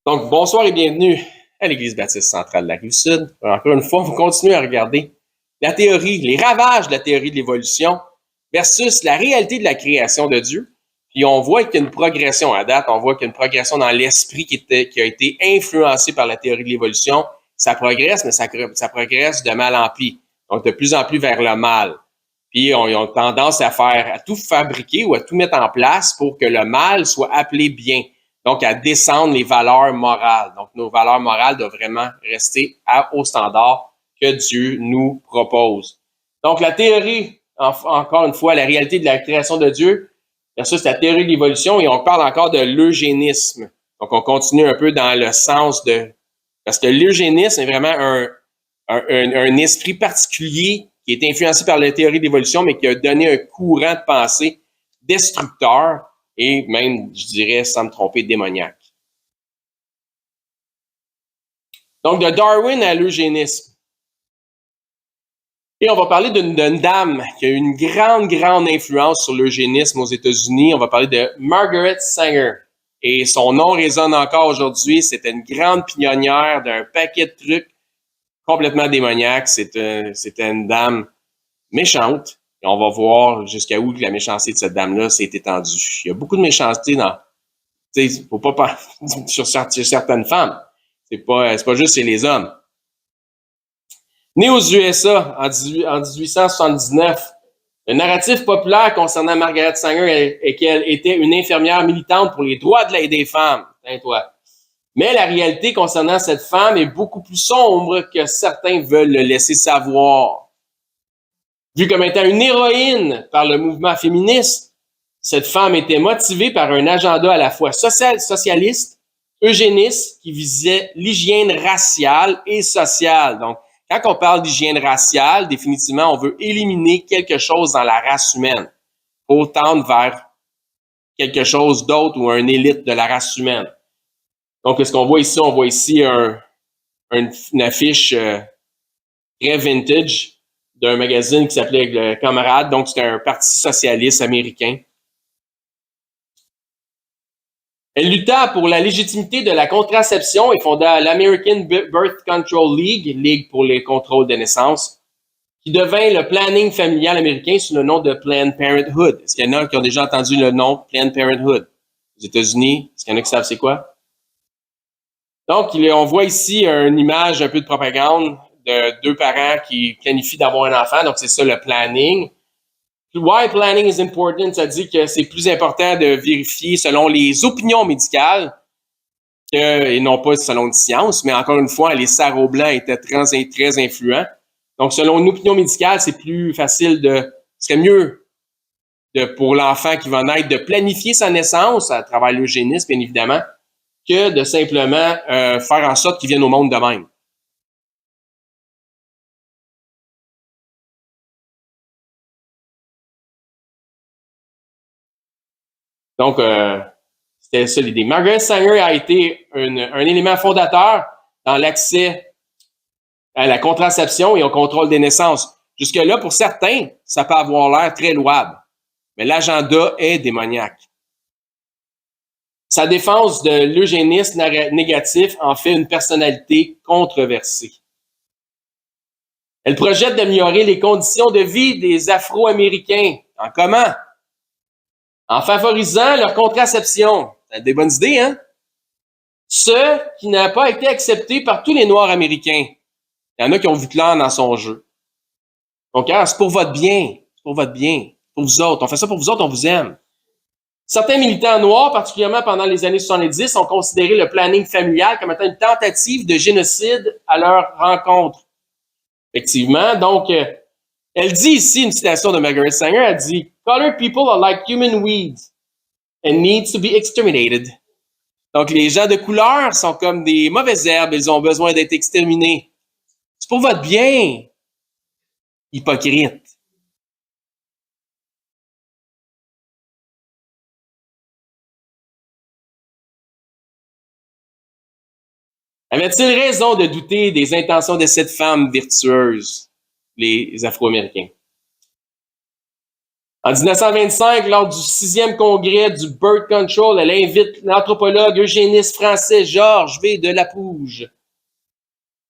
Donc, bonsoir et bienvenue à l'Église baptiste centrale de la Rive-Sud. Encore une fois, vous continuez à regarder la théorie, les ravages de la théorie de l'évolution versus la réalité de la création de Dieu. Puis on voit qu'il y a une progression à date, on voit qu'il y a une progression dans l'esprit qui a été influencé par la théorie de l'évolution. Ça progresse, mais ça progresse de mal en pis. Donc, de plus en plus vers le mal. Puis, ils ont tendance à tout fabriquer ou à tout mettre en place pour que le mal soit appelé bien. Donc, à descendre les valeurs morales. Donc, nos valeurs morales doivent vraiment rester au standard que Dieu nous propose. Donc, la théorie, encore une fois, la réalité de la création de Dieu versus la théorie de l'évolution, et on parle encore de l'eugénisme. Donc, on continue un peu dans le sens de... Parce que l'eugénisme est vraiment un esprit particulier qui est influencé par la théorie de l'évolution, mais qui a donné un courant de pensée destructeur et même, je dirais, sans me tromper, démoniaque. Donc, de Darwin à l'eugénisme. Et on va parler d'une dame qui a eu une grande influence sur l'eugénisme aux États-Unis. On va parler de Margaret Sanger. Et son nom résonne encore aujourd'hui. C'était une grande pionnière d'un paquet de trucs complètement démoniaques. C'était une dame méchante. Et on va voir jusqu'à où la méchanceté de cette dame-là s'est étendue. Il y a beaucoup de méchanceté dans... Tu sais, faut pas parler sur certaines femmes. C'est pas juste chez les hommes. Née aux USA en 1879, le narratif populaire concernant Margaret Sanger est qu'elle était une infirmière militante pour les droits des femmes. Tain-toi. Mais la réalité concernant cette femme est beaucoup plus sombre que certains veulent le laisser savoir. Vue comme étant une héroïne par le mouvement féministe, cette femme était motivée par un agenda à la fois socialiste, eugéniste, qui visait l'hygiène raciale et sociale. Donc, quand on parle d'hygiène raciale, définitivement, on veut éliminer quelque chose dans la race humaine pour tendre vers quelque chose d'autre ou une élite de la race humaine. Donc, ce qu'on voit ici? On voit ici une affiche très vintage d'un magazine qui s'appelait Le Camarade. Donc, c'était un parti socialiste américain. Elle lutta pour la légitimité de la contraception et fonda l'American Birth Control League, Ligue pour les contrôles de naissance, qui devint le planning familial américain sous le nom de Planned Parenthood. Est-ce qu'il y en a qui ont déjà entendu le nom Planned Parenthood? Aux États-Unis, est-ce qu'il y en a qui savent c'est quoi? Donc, on voit ici une image un peu de propagande de deux parents qui planifient d'avoir un enfant. Donc, c'est ça le planning. Why planning is important, ça dit que c'est plus important de vérifier selon les opinions médicales et non pas selon une science, mais encore une fois, les sarraux blancs étaient très influents. Donc, selon une opinion médicale, c'est plus facile serait mieux pour l'enfant qui va naître de planifier sa naissance à travers l'eugénisme, bien évidemment, que de simplement faire en sorte qu'il vienne au monde de même. Donc, c'était ça l'idée. Margaret Sanger a été un élément fondateur dans l'accès à la contraception et au contrôle des naissances. Jusque-là, pour certains, ça peut avoir l'air très louable, mais l'agenda est démoniaque. Sa défense de l'eugénisme négatif en fait une personnalité controversée. Elle projette d'améliorer les conditions de vie des Afro-Américains. En comment? En favorisant leur contraception. C'est des bonnes idées, hein? Ce qui n'a pas été accepté par tous les Noirs américains. Il y en a qui ont vu clair dans son jeu. Donc, c'est pour votre bien. C'est pour votre bien. Pour vous autres. On fait ça pour vous autres, on vous aime. Certains militants noirs, particulièrement pendant les années 70, ont considéré le planning familial comme étant une tentative de génocide à leur rencontre. Effectivement, donc, elle dit ici, une citation de Margaret Sanger, elle dit « Colored people are like human weeds and needs to be exterminated. » Donc, les gens de couleur sont comme des mauvaises herbes, ils ont besoin d'être exterminés. C'est pour votre bien, hypocrite. Avait-il raison de douter des intentions de cette femme virtueuse, les Afro-Américains? En 1925, lors du 6e congrès du Birth Control, elle invite l'anthropologue eugéniste français Georges V. de Lapouge.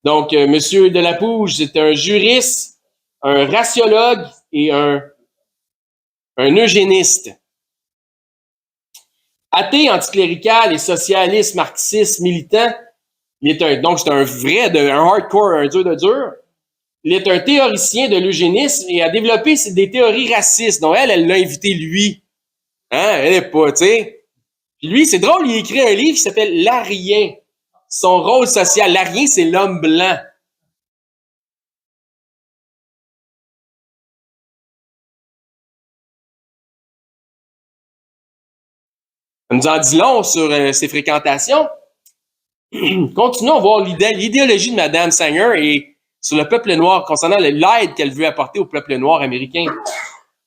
Donc, Monsieur de Lapouge, c'est un juriste, un raciologue et un eugéniste. Athée, anticlérical et socialiste, marxiste, militant, donc c'est un vrai, un hardcore, un dur de dur. Il est un théoricien de l'eugénisme et a développé des théories racistes. Donc, elle l'a invité, lui. Hein? Elle n'est pas, tu sais. Puis lui, c'est drôle, il a écrit un livre qui s'appelle L'Arien. Son rôle social. L'Arien, c'est l'homme blanc. Ça nous en dit long sur ses fréquentations. Continuons à voir l'idéologie de Mme Sanger et sur le peuple noir concernant l'aide qu'elle veut apporter au peuple noir américain.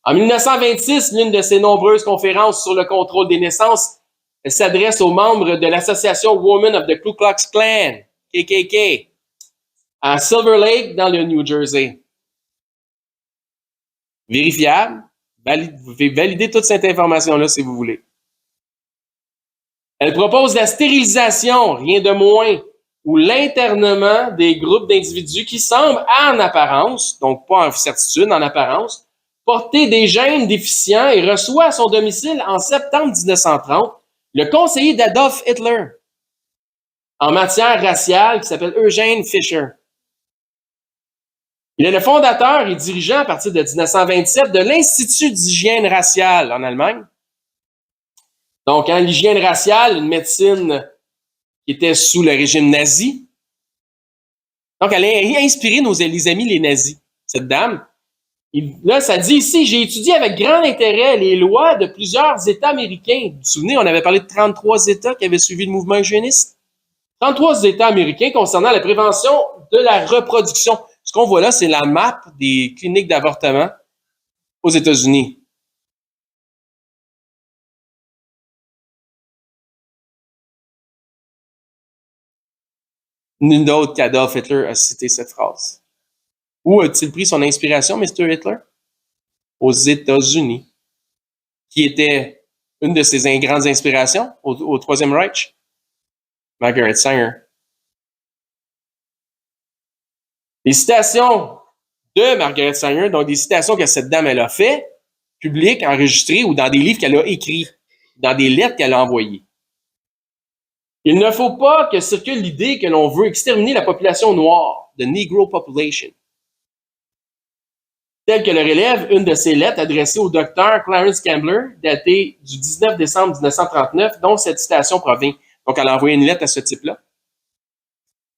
En 1926, l'une de ses nombreuses conférences sur le contrôle des naissances, elle s'adresse aux membres de l'association Women of the Ku Klux Klan, KKK, à Silver Lake, dans le New Jersey. Vérifiable. Vous pouvez valider toute cette information-là si vous voulez. Elle propose la stérilisation, rien de moins, ou l'internement des groupes d'individus qui semblent, en apparence, donc pas en certitude, en apparence, porter des gènes déficients et reçoit à son domicile en septembre 1930 le conseiller d'Adolf Hitler en matière raciale qui s'appelle Eugene Fischer. Il est le fondateur et dirigeant à partir de 1927 de l'Institut d'hygiène raciale en Allemagne. Donc, l'hygiène raciale, une médecine qui était sous le régime nazi. Donc, elle a inspiré les amis les nazis, cette dame. Là, ça dit ici, j'ai étudié avec grand intérêt les lois de plusieurs États américains. Vous vous souvenez, on avait parlé de 33 États qui avaient suivi le mouvement eugéniste. 33 États américains concernant la prévention de la reproduction. Ce qu'on voit là, c'est la map des cliniques d'avortement aux États-Unis. Nul autre qu'Adolf Hitler a cité cette phrase. Où a-t-il pris son inspiration, Mr. Hitler? Aux États-Unis, qui était une de ses grandes inspirations au Troisième Reich. Margaret Sanger. Les citations de Margaret Sanger, donc des citations que cette dame elle a fait, publiques, enregistrées, ou dans des livres qu'elle a écrits, dans des lettres qu'elle a envoyées. Il ne faut pas que circule l'idée que l'on veut exterminer la population noire, the Negro population, telle que le relève une de ses lettres adressée au docteur Clarence Cambler, datée du 19 décembre 1939, dont cette citation provient. Donc, elle a envoyé une lettre à ce type-là.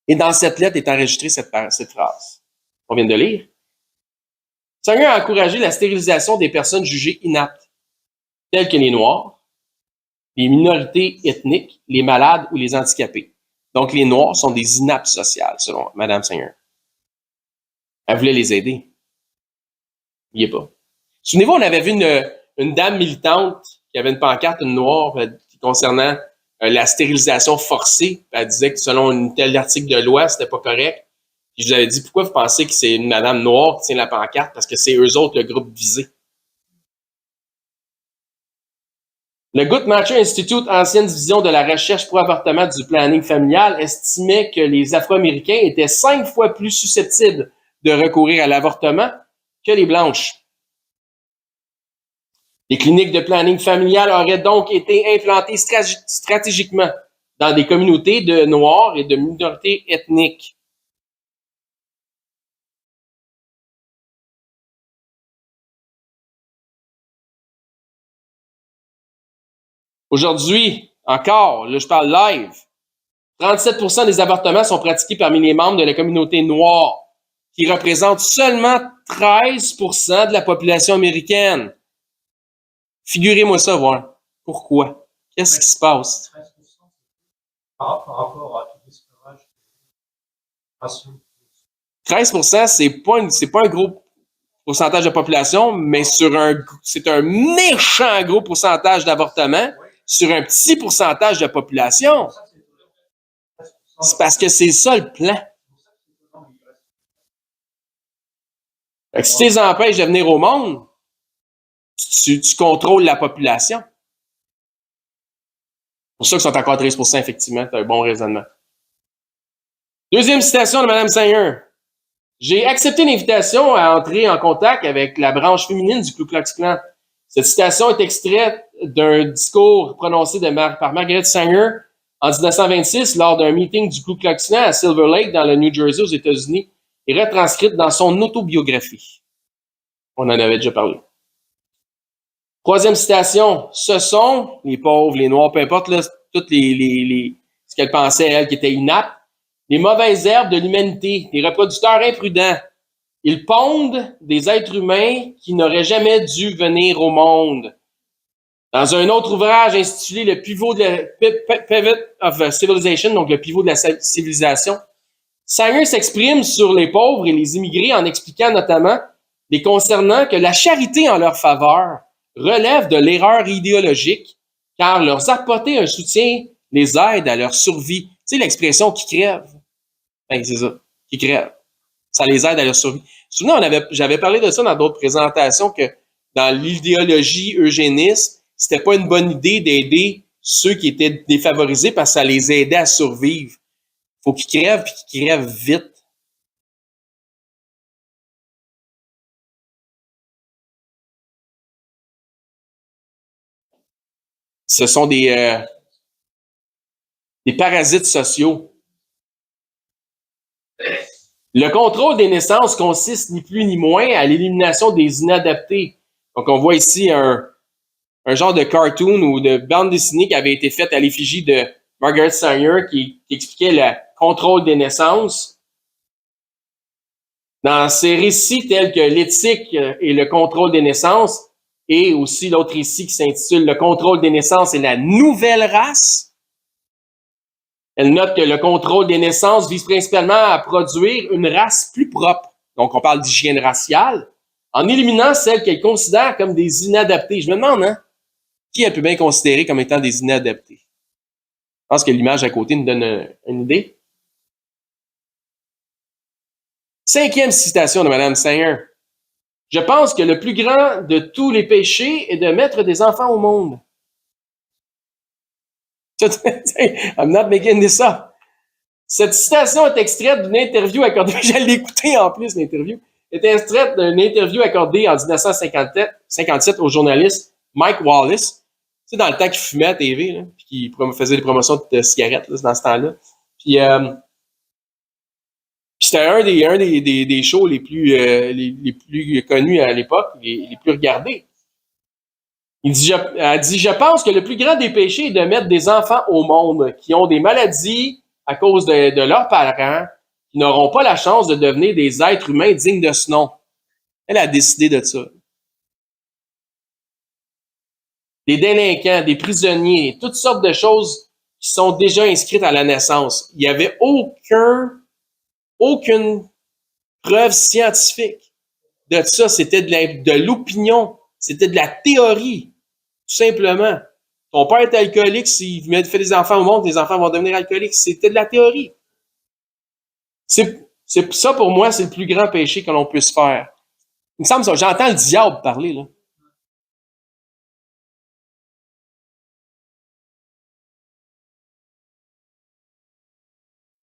Et dans cette lettre est enregistrée cette phrase qu'on vient de lire. Sanger a encouragé la stérilisation des personnes jugées inaptes, telles que les Noirs, les minorités ethniques, les malades ou les handicapés. Donc, les Noirs sont des inaptes sociales, selon Mme Sanger. Elle voulait les aider. Il n'y est pas. Souvenez-vous, on avait vu une dame militante qui avait une pancarte, une noire, concernant la stérilisation forcée. Elle disait que selon un tel article de loi, c'était pas correct. Puis je vous avais dit, pourquoi vous pensez que c'est une madame noire qui tient la pancarte? Parce que c'est eux autres le groupe visé. Le Guttmacher Institute, ancienne division de la recherche pour avortement du planning familial, estimait que les Afro-Américains étaient 5 fois plus susceptibles de recourir à l'avortement que les Blanches. Les cliniques de planning familial auraient donc été implantées stratégiquement dans des communautés de Noirs et de minorités ethniques. Aujourd'hui, encore, là je parle live, 37% des avortements sont pratiqués parmi les membres de la communauté noire, qui représente seulement 13% de la population américaine. Figurez-moi ça, voir. Pourquoi? Qu'est-ce qui se passe? Par rapport à tout l'esclavage. 13%, c'est pas un gros pourcentage de population, mais c'est un méchant gros pourcentage d'avortements sur un petit pourcentage de population. C'est parce que c'est ça le plan. Fait que si tu les empêches de venir au monde, tu contrôles la population. C'est pour ça qu'ils sont encore 13%, effectivement. C'est un bon raisonnement. Deuxième citation de Mme Sanger. J'ai accepté l'invitation à entrer en contact avec la branche féminine du Ku Klux Klan. Cette citation est extraite d'un discours prononcé par Margaret Sanger en 1926 lors d'un meeting du Ku Klux Klan à Silver Lake dans le New Jersey aux États-Unis et retranscrite dans son autobiographie. On en avait déjà parlé. Troisième citation. Ce sont les pauvres, les noirs, peu importe, là, toutes ce qu'elle pensait, elle, qui était inapte, les mauvaises herbes de l'humanité, les reproducteurs imprudents. Ils pondent des êtres humains qui n'auraient jamais dû venir au monde. Dans un autre ouvrage intitulé Le pivot de la Pivot of Civilization, donc le pivot de la civilisation, Sanger s'exprime sur les pauvres et les immigrés en expliquant notamment les concernant que la charité en leur faveur relève de l'erreur idéologique, car leur apporter un soutien les aide à leur survie. Tu sais, l'expression « qui crève ». Ben, c'est ça, qui crève. Ça les aide à leur survie. Souvenez, j'avais parlé de ça dans d'autres présentations, que dans l'idéologie eugéniste, c'était pas une bonne idée d'aider ceux qui étaient défavorisés parce que ça les aidait à survivre. Faut qu'ils crèvent, puis qu'ils crèvent vite. Ce sont des parasites sociaux. Le contrôle des naissances consiste ni plus ni moins à l'élimination des inadaptés. Donc, on voit ici un genre de cartoon ou de bande dessinée qui avait été faite à l'effigie de Margaret Sanger qui expliquait le contrôle des naissances. Dans ces récits tels que l'éthique et le contrôle des naissances, et aussi l'autre récit qui s'intitule Le contrôle des naissances et la nouvelle race, elle note que le contrôle des naissances vise principalement à produire une race plus propre. Donc, on parle d'hygiène raciale, en éliminant celles qu'elle considère comme des inadaptés. Je me demande, hein, qui elle peut bien considérer comme étant des inadaptés? Je pense que l'image à côté nous donne une idée. Cinquième citation de Mme Sanger. Je pense que le plus grand de tous les péchés est de mettre des enfants au monde. I'm not making this up. Cette citation est extraite d'une interview accordée, j'allais l'écouter en plus, l'interview, est extraite d'une interview accordée en 1957 au journaliste Mike Wallace. C'est dans le temps qu'il fumait à TV, là, puis qu'il faisait des promotions de cigarettes là, dans ce temps-là. Puis c'était un des shows les plus connus à l'époque, les plus regardés. Elle dit, je pense que le plus grand des péchés est de mettre des enfants au monde qui ont des maladies à cause de leurs parents, qui n'auront pas la chance de devenir des êtres humains dignes de ce nom. Elle a décidé de ça. Des délinquants, des prisonniers, toutes sortes de choses qui sont déjà inscrites à la naissance. Il n'y avait aucune preuve scientifique de ça. C'était de l'opinion. C'était de la théorie. Tout simplement. Ton père est alcoolique, s'il fait des enfants au monde, les enfants vont devenir alcooliques. C'était de la théorie. C'est ça, pour moi, c'est le plus grand péché que l'on puisse faire. Il me semble ça. J'entends le diable parler, là.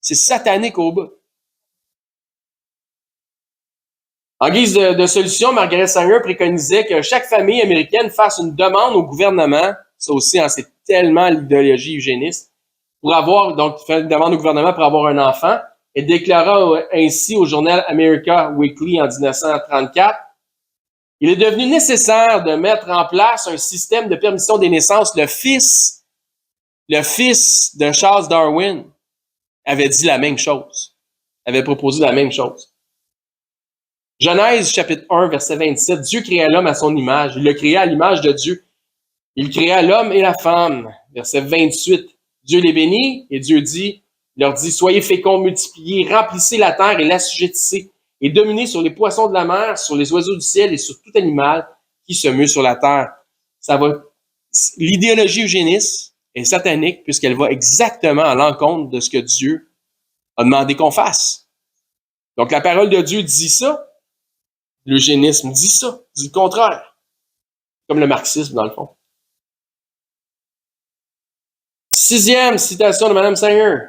C'est satanique au bout. En guise de solution, Margaret Sanger préconisait que chaque famille américaine fasse une demande au gouvernement, ça aussi, hein, c'est tellement l'idéologie eugéniste, faire une demande au gouvernement pour avoir un enfant, et déclara ainsi au journal America Weekly en 1934, il est devenu nécessaire de mettre en place un système de permission des naissances. Le fils de Charles Darwin avait dit la même chose, avait proposé la même chose. Genèse, chapitre 1, verset 27, Dieu créa l'homme à son image. Il le créa à l'image de Dieu. Il créa l'homme et la femme. Verset 28, Dieu les bénit et Dieu leur dit, soyez féconds, multipliez, remplissez la terre et l'assujettissez, et dominez sur les poissons de la mer, sur les oiseaux du ciel et sur tout animal qui se meut sur la terre. L'idéologie eugéniste est satanique puisqu'elle va exactement à l'encontre de ce que Dieu a demandé qu'on fasse. Donc la parole de Dieu dit ça. L'eugénisme dit ça, dit le contraire. Comme le marxisme, dans le fond. 6e citation de Mme Sanger.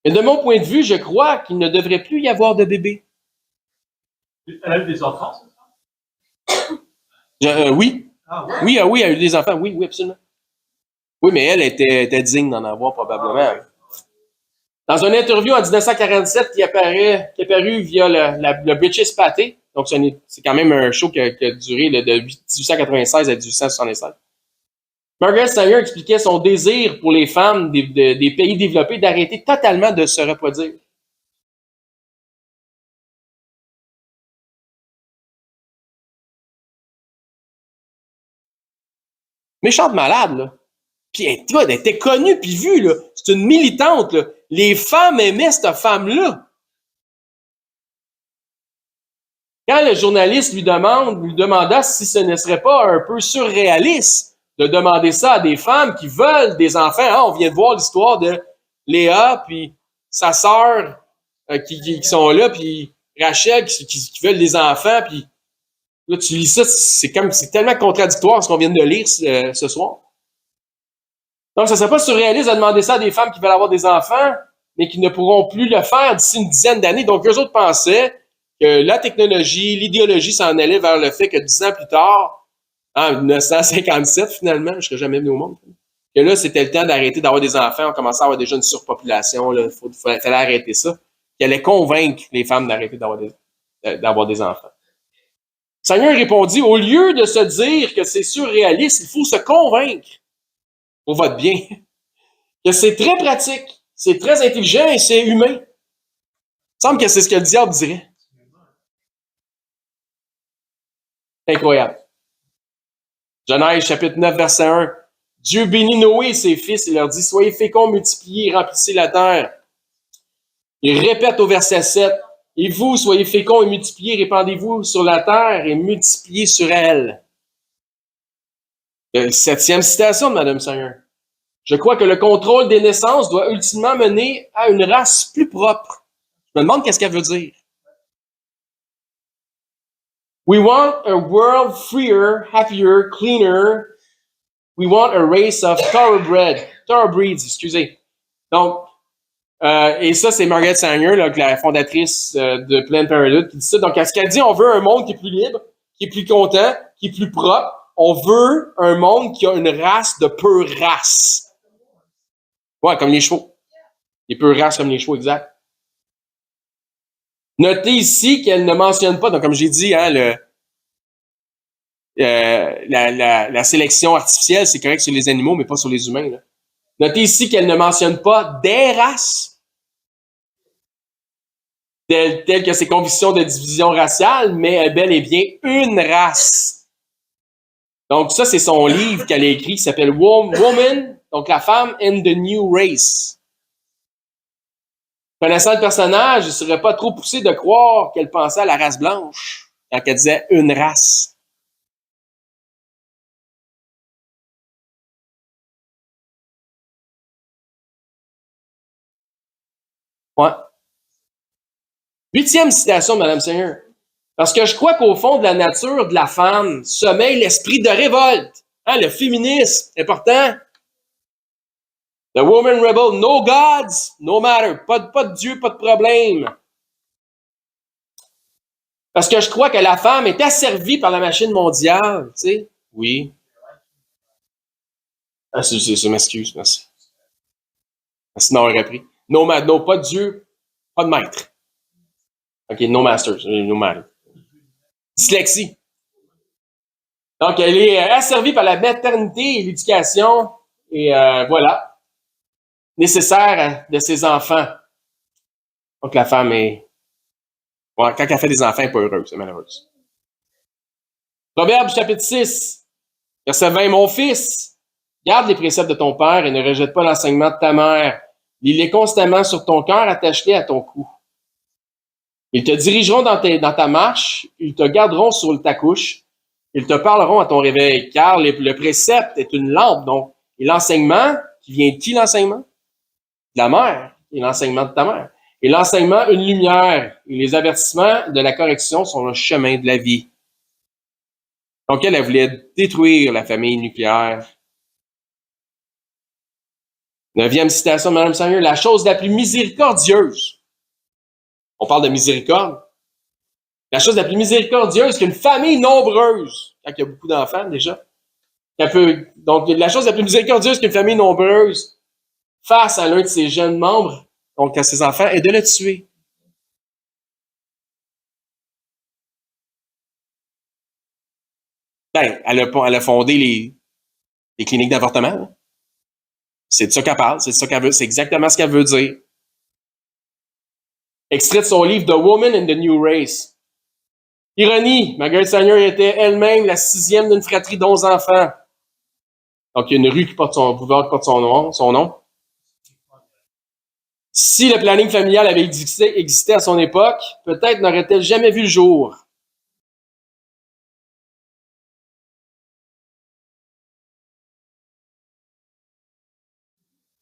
Et de mon point de vue, je crois qu'il ne devrait plus y avoir de bébés. Elle a eu des enfants, c'est ça? Oui. Ah, ouais. Oui, oui, elle a eu des enfants. Oui, oui, absolument. Oui, mais elle était digne d'en avoir probablement. Ah, ouais. Dans une interview en 1947 qui est apparu via le British Pathé, donc c'est quand même un show qui a duré de 1896 à 1876. Margaret Sanger expliquait son désir pour les femmes des pays développés d'arrêter totalement de se reproduire. Méchante malade, là. Puis elle était connue puis vue, là. C'est une militante, là. Les femmes aimaient cette femme-là. Quand le journaliste lui demanda si ce ne serait pas un peu surréaliste de demander ça à des femmes qui veulent des enfants. Hein, on vient de voir l'histoire de Léa puis sa sœur qui sont là, puis Rachel qui veulent des enfants, puis là tu lis ça, c'est tellement contradictoire ce qu'on vient de lire ce soir. Donc ça serait pas surréaliste de demander ça à des femmes qui veulent avoir des enfants, mais qui ne pourront plus le faire d'ici une dizaine d'années. Donc eux autres pensaient que la technologie, l'idéologie s'en allait vers le fait que 10 ans plus tard, en 1957 finalement, je ne serais jamais venu au monde, que là, c'était le temps d'arrêter d'avoir des enfants, on commençait à avoir déjà une surpopulation, il fallait arrêter ça. Il allait convaincre les femmes d'arrêter d'avoir des enfants. Sanger répondit, au lieu de se dire que c'est surréaliste, il faut se convaincre, pour votre bien, que c'est très pratique, c'est très intelligent et c'est humain. Il semble que c'est ce que le diable dirait. Incroyable. Genèse, chapitre 9, verset 1. Dieu bénit Noé et ses fils et leur dit, soyez féconds, multipliez, remplissez la terre. Il répète au verset 7, et vous, soyez féconds et multipliez, répandez-vous sur la terre et multipliez sur elle. 7e citation de Mme Sanger. Je crois que le contrôle des naissances doit ultimement mener à une race plus propre. Je me demande qu'est-ce qu'elle veut dire. We want a world freer, happier, cleaner. We want a race of thoroughbreds, excusez. Donc, et ça, c'est Margaret Sanger, là, la fondatrice de Planned Parenthood, qui dit ça. Donc, à ce qu'elle dit, on veut un monde qui est plus libre, qui est plus content, qui est plus propre. On veut un monde qui a une race de pure race. Ouais, comme les chevaux. Les pures races comme les chevaux, exact. Notez ici qu'elle ne mentionne pas, donc comme j'ai dit, hein, la sélection artificielle, c'est correct sur les animaux, mais pas sur les humains. Là. Notez ici qu'elle ne mentionne pas des races, telles que ses convictions de division raciale, mais bel et bien une race. Donc ça, c'est son livre qu'elle a écrit qui s'appelle Woman, donc la femme and the New Race. Connaissant le personnage, il ne serait pas trop poussé de croire qu'elle pensait à la race blanche quand elle disait une race. Ouais. 8e citation de Mme Sanger. Parce que je crois qu'au fond de la nature de la femme sommeille l'esprit de révolte. Hein, le féminisme, important. The woman rebel, no gods, no matter. Pas de Dieu, pas de problème. Parce que je crois que la femme est asservie par la machine mondiale. Tu sais? Oui. Ah, je m'excuse, merci. Sinon, on aurait pris. No, pas de Dieu, pas de maître. OK, no masters, no matter. Dyslexie. Donc, elle est asservie par la maternité et l'éducation, et voilà, nécessaire de ses enfants. Donc, la femme est... Bon, quand elle fait des enfants, elle n'est pas heureuse, c'est malheureuse. Proverbe chapitre 6, verset 20. Mon fils, garde les préceptes de ton père et ne rejette pas l'enseignement de ta mère. Lis-les constamment sur ton cœur, attache-les à ton cou. Ils te dirigeront dans ta marche, ils te garderont sur ta couche, ils te parleront à ton réveil, car le précepte est une lampe, donc, et l'enseignement, qui vient de qui l'enseignement? De la mère, et l'enseignement de ta mère. Et l'enseignement, une lumière, et les avertissements de la correction sont le chemin de la vie. Donc, elle voulait détruire la famille nucléaire. 9e citation de Mme Sanger, la chose la plus miséricordieuse. On parle de miséricorde. La chose la plus miséricordieuse qu'une famille nombreuse, quand il y a beaucoup d'enfants déjà, donc la chose la plus miséricordieuse qu'une famille nombreuse fasse à l'un de ses jeunes membres, donc à ses enfants, est de le tuer. Ben, elle a fondé les cliniques d'avortement. Hein. C'est de ça qu'elle parle, c'est de ça qu'elle veut, c'est exactement ce qu'elle veut dire. Extrait de son livre The Woman in the New Race. Ironie, Margaret Sanger était elle-même la 6e d'une fratrie d'11 enfants. Donc, il y a une rue qui porte boulevard qui porte son nom. Si le planning familial avait existé à son époque, peut-être n'aurait-elle jamais vu le jour.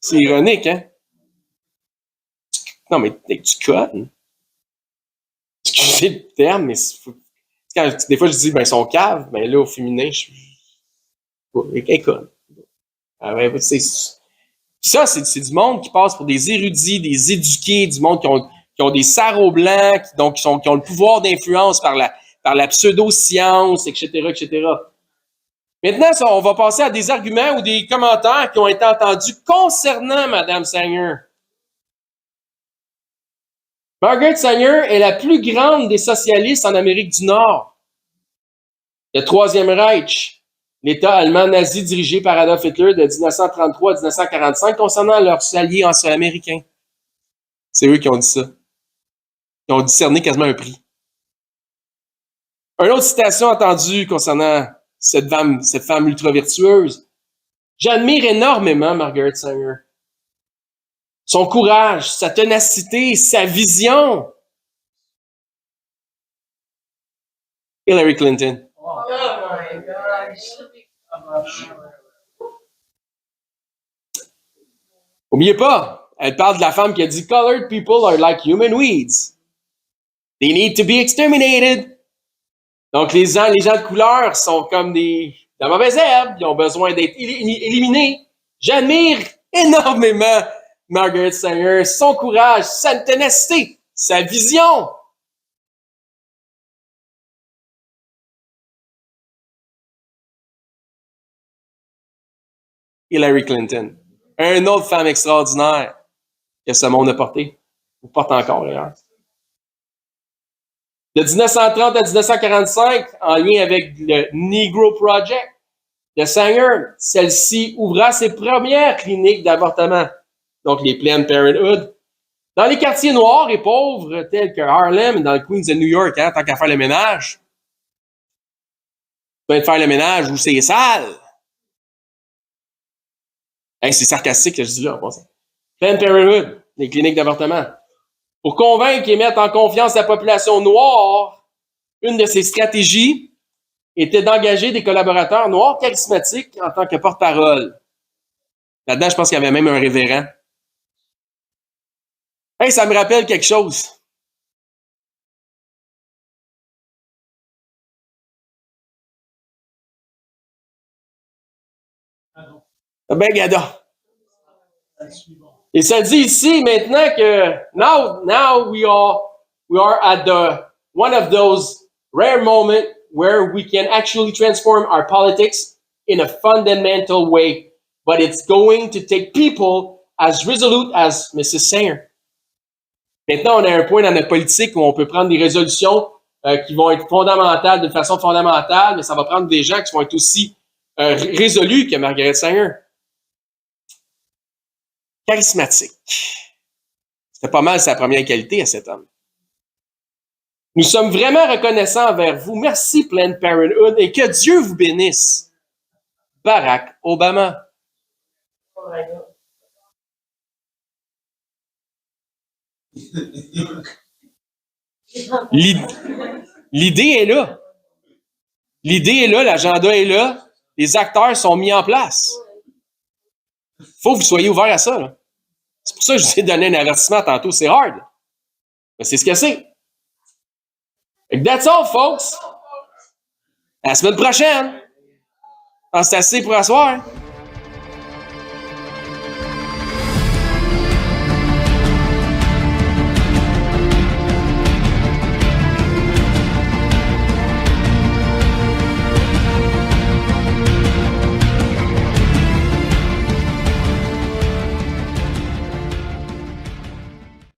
C'est ironique, hein? Non, mais tu connes. Excusez le terme, mais des fois je dis, ben, ils sont caves, ben là, au féminin, elle conne. Ah, ben, ça, c'est du monde qui passe pour des érudits, des éduqués, du monde qui ont des sarraux blancs, qui ont le pouvoir d'influence par la pseudo-science, etc., etc. Maintenant, on va passer à des arguments ou des commentaires qui ont été entendus concernant Mme Sanger. Margaret Sanger est la plus grande des socialistes en Amérique du Nord. Le Troisième Reich, l'État allemand nazi dirigé par Adolf Hitler de 1933 à 1945 concernant leurs alliés américains. C'est eux qui ont dit ça. Ils ont discerné quasiment un prix. Une autre citation entendue concernant cette femme ultra vertueuse. J'admire énormément Margaret Sanger. Son courage, sa ténacité, sa vision. Hillary Clinton. Oh my gosh. Oubliez pas, elle parle de la femme qui a dit « Colored people are like human weeds. They need to be exterminated. » Donc, les gens de couleur sont comme de mauvaises herbes. Ils ont besoin d'être éliminés. J'admire énormément Margaret Sanger, son courage, sa ténacité, sa vision. Hillary Clinton. Une autre femme extraordinaire que ce monde a porté. Ou porte encore, d'ailleurs. De 1930 à 1945, en lien avec le Negro Project de Sanger, celle-ci ouvra ses premières cliniques d'avortement, donc les Planned Parenthood, dans les quartiers noirs et pauvres tels que Harlem et dans le Queens de New York, hein, tant qu'à faire le ménage. Tu peux faire le ménage où c'est sale. Hey, c'est sarcastique que je dis là. Planned Parenthood, les cliniques d'avortement. Pour convaincre et mettre en confiance la population noire, une de ses stratégies était d'engager des collaborateurs noirs charismatiques en tant que porte-parole. Là-dedans, je pense qu'il y avait même un révérend. Hey, ça me rappelle quelque chose. Ben, gada. Et ça dit ici maintenant que now we are at one of those rare moments where we can actually transform our politics in a fundamental way, but it's going to take people as resolute as Mrs. Sanger. Maintenant, on a un point dans notre politique où on peut prendre des résolutions qui vont être fondamentales d'une façon fondamentale, mais ça va prendre des gens qui vont être aussi résolus que Margaret Sanger. Charismatique. C'était pas mal sa première qualité à cet homme. Nous sommes vraiment reconnaissants envers vous. Merci, Planned Parenthood, et que Dieu vous bénisse. Barack Obama. L'idée est là. L'idée est là, l'agenda est là. Les acteurs sont mis en place. Il faut que vous soyez ouverts à ça. Là. C'est pour ça que je vous ai donné un avertissement tantôt. C'est hard. Mais c'est ce que c'est. That's all, folks. À la semaine prochaine! Ah, c'est assez pour asseoir.